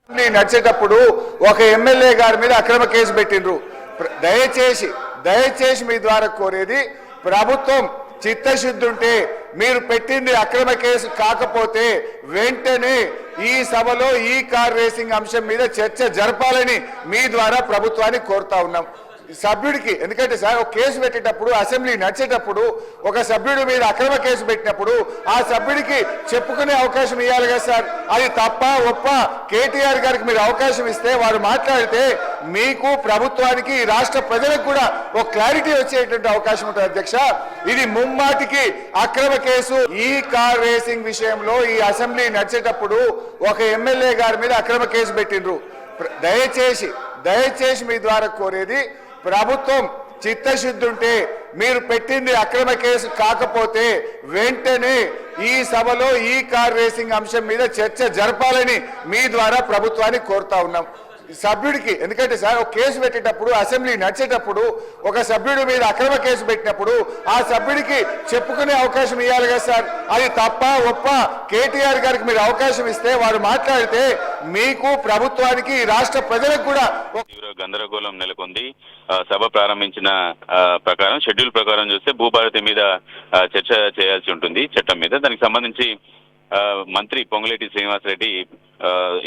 నడిచేటప్పుడు ఒక ఎమ్మెల్యే గారి మీద అక్రమ కేసు పెట్టిండ్రు. దయచేసి మీ ద్వారా కోరేది, ప్రభుత్వం చిత్తశుద్ధి ఉంటే మీరు పెట్టింది అక్రమ కేసు కాకపోతే వెంటనే ఈ సభలో ఈ కార్ రేసింగ్ అంశం మీద చర్చ జరపాలని మీ ద్వారా ప్రభుత్వాన్ని కోరుతా ఉన్నాం. సభ్యుడికి ఎందుకంటే సార్ ఒక కేసు పెట్టేటప్పుడు అసెంబ్లీ నడిచేటప్పుడు ఒక సభ్యుడి మీద అక్రమ కేసు పెట్టినప్పుడు ఆ సభ్యుడికి చెప్పుకునే అవకాశం ఇవ్వాలి కదా సార్. అది తప్ప ఒప్ప కేటీఆర్ గారికి మీరు అవకాశం ఇస్తే వారు మాట్లాడితే మీకు ప్రభుత్వానికి రాష్ట్ర ప్రజలకు కూడా ఒక క్లారిటీ వచ్చేటువంటి అవకాశం ఉంటుంది అధ్యక్ష. ఇది ముమ్మాటికి అక్రమ కేసు. ఈ కార్ రేసింగ్ విషయంలో ఈ అసెంబ్లీ నడిచేటప్పుడు ఒక ఎమ్మెల్యే గారి మీద అక్రమ కేసు పెట్టిండ్రు. దయచేసి మీ ద్వారా కోరేది, ప్రభుత్వం చిత్తశుద్ధి ఉంటే మీరు పెట్టింది అక్రమ కేసు కాకపోతే వెంటనే ఈ సభలో ఈ కార్ రేసింగ్ అంశం మీద చర్చ జరపాలని మీ ద్వారా ప్రభుత్వాన్ని కోరుతా ఉన్నాం. సభ్యుడికి ఎందుకంటే సార్ ఒక కేసు పెట్టేటప్పుడు అసెంబ్లీ నడిచేటప్పుడు ఒక సభ్యుడి మీద అక్రమ కేసు పెట్టినప్పుడు ఆ సభ్యుడికి చెప్పుకునే అవకాశం ఇవ్వాలి కదా సార్. అది తప్ప ఒప్ప కేటీఆర్ గారికి మీరు అవకాశం ఇస్తే వారు మాట్లాడితే మీకు ప్రభుత్వానికి రాష్ట్ర ప్రజలకు కూడా గందరగోళం నెలకొంది. సభ ప్రారంభించిన ప్రకారం షెడ్యూల్ ప్రకారం చూస్తే భూభారతి మీద చర్చ చేయాల్సి ఉంటుంది చట్టం మీద. దానికి సంబంధించి మంత్రి పొంగులేటి శ్రీనివాసరెడ్డి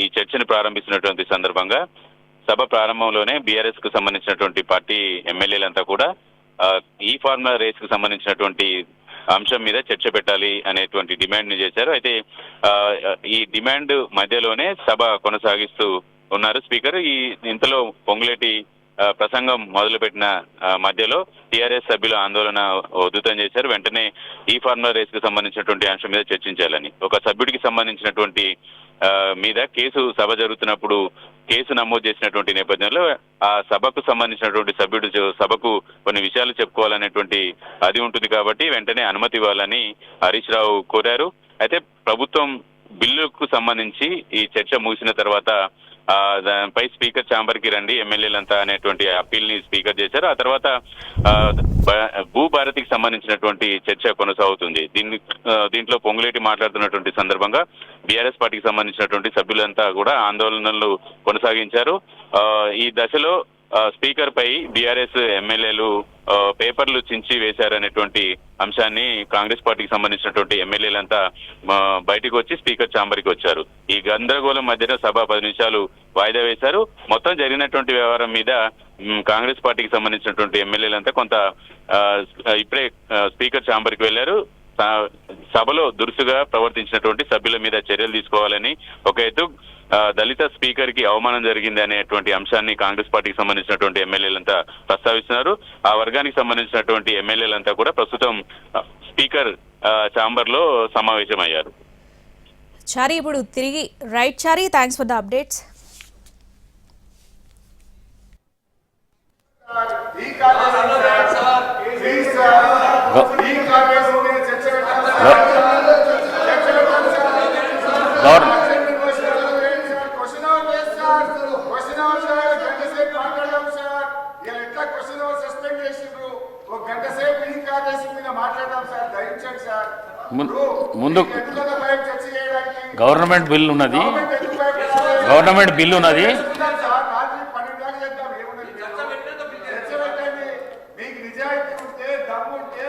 ఈ చర్చను ప్రారంభిస్తున్నటువంటి సందర్భంగా సభ ప్రారంభంలోనే బీఆర్ఎస్ కు సంబంధించినటువంటి పార్టీ ఎమ్మెల్యేలంతా కూడా ఈ ఫార్ములా రేస్ కు సంబంధించినటువంటి అంశం మీద చర్చ పెట్టాలి అనేటువంటి డిమాండ్ ని చేశారు. అయితే ఈ డిమాండ్ మధ్యలోనే సభ కొనసాగిస్తూ ఉన్నారు స్పీకర్. ఇంతలో పొంగులేటి ప్రసంగం మొదలుపెట్టిన మధ్యలో టీఆర్ఎస్ సభ్యులు ఆందోళన ఉధృతం చేశారు. వెంటనే ఈ ఫార్ములా రేస్ కు సంబంధించినటువంటి అంశం మీద చర్చించాలని, ఒక సభ్యుడికి సంబంధించినటువంటి మీద కేసు సభ జరుగుతున్నప్పుడు కేసు నమోదు చేసినటువంటి నేపథ్యంలో ఆ సభకు సంబంధించినటువంటి సభ్యుడు సభకు కొన్ని విషయాలు చెప్పుకోవాలనేటువంటి అది ఉంటుంది కాబట్టి వెంటనే అనుమతి ఇవ్వాలని హరీష్ రావు కోరారు. అయితే ప్రభుత్వం బిల్లుకు సంబంధించి ఈ చర్చ ముగిసిన తర్వాత దానిపై స్పీకర్ ఛాంబర్ కి రండి ఎమ్మెల్యేలంతా అనేటువంటి అప్పీల్ ని స్పీకర్ చేశారు. ఆ తర్వాత భూభారతికి సంబంధించినటువంటి చర్చ కొనసాగుతుంది. దీంట్లో పొంగులేటి మాట్లాడుతున్నటువంటి సందర్భంగా బీఆర్ఎస్ పార్టీకి సంబంధించినటువంటి సభ్యులంతా కూడా ఆందోళనలు కొనసాగించారు. ఈ దశలో స్పీకర్ పై బీఆర్ఎస్ ఎమ్మెల్యేలు పేపర్లు చించి వేశారనేటువంటి అంశాన్ని కాంగ్రెస్ పార్టీకి సంబంధించినటువంటి ఎమ్మెల్యేలంతా బయటకు వచ్చి స్పీకర్ ఛాంబర్కి వచ్చారు. ఈ గందరగోళం మధ్యన సభ 10 నిమిషాలు వాయిదా వేశారు. మొత్తం జరిగినటువంటి వ్యవహారం మీద కాంగ్రెస్ పార్టీకి సంబంధించినటువంటి ఎమ్మెల్యేలంతా కొంత ఇప్పుడే స్పీకర్ ఛాంబర్కి వెళ్లారు. సభలో దురుసుగా ప్రవర్తించినటువంటి సభ్యుల మీద చర్యలు తీసుకోవాలని, ఒక ఎత్తు దళిత స్పీకర్ కి అవమానం జరిగింది అనేటువంటి అంశాన్ని కాంగ్రెస్ పార్టీకి సంబంధించినటువంటి ఎమ్మెల్యేలంతా ప్రస్తావిస్తున్నారు. ఆ వర్గానికి సంబంధించినటువంటి ఎమ్మెల్యేలంతా కూడా ప్రస్తుతం స్పీకర్ ఛాంబర్ లో సమావేశమయ్యారు. చారి ఇప్పుడు తిరిగి right Chari, thanks for the updates. ముందు గవర్నమెంట్ బిల్ ఉన్నది. మీకు నిజాయితీ ఉంటే దమ్ము ఉంటే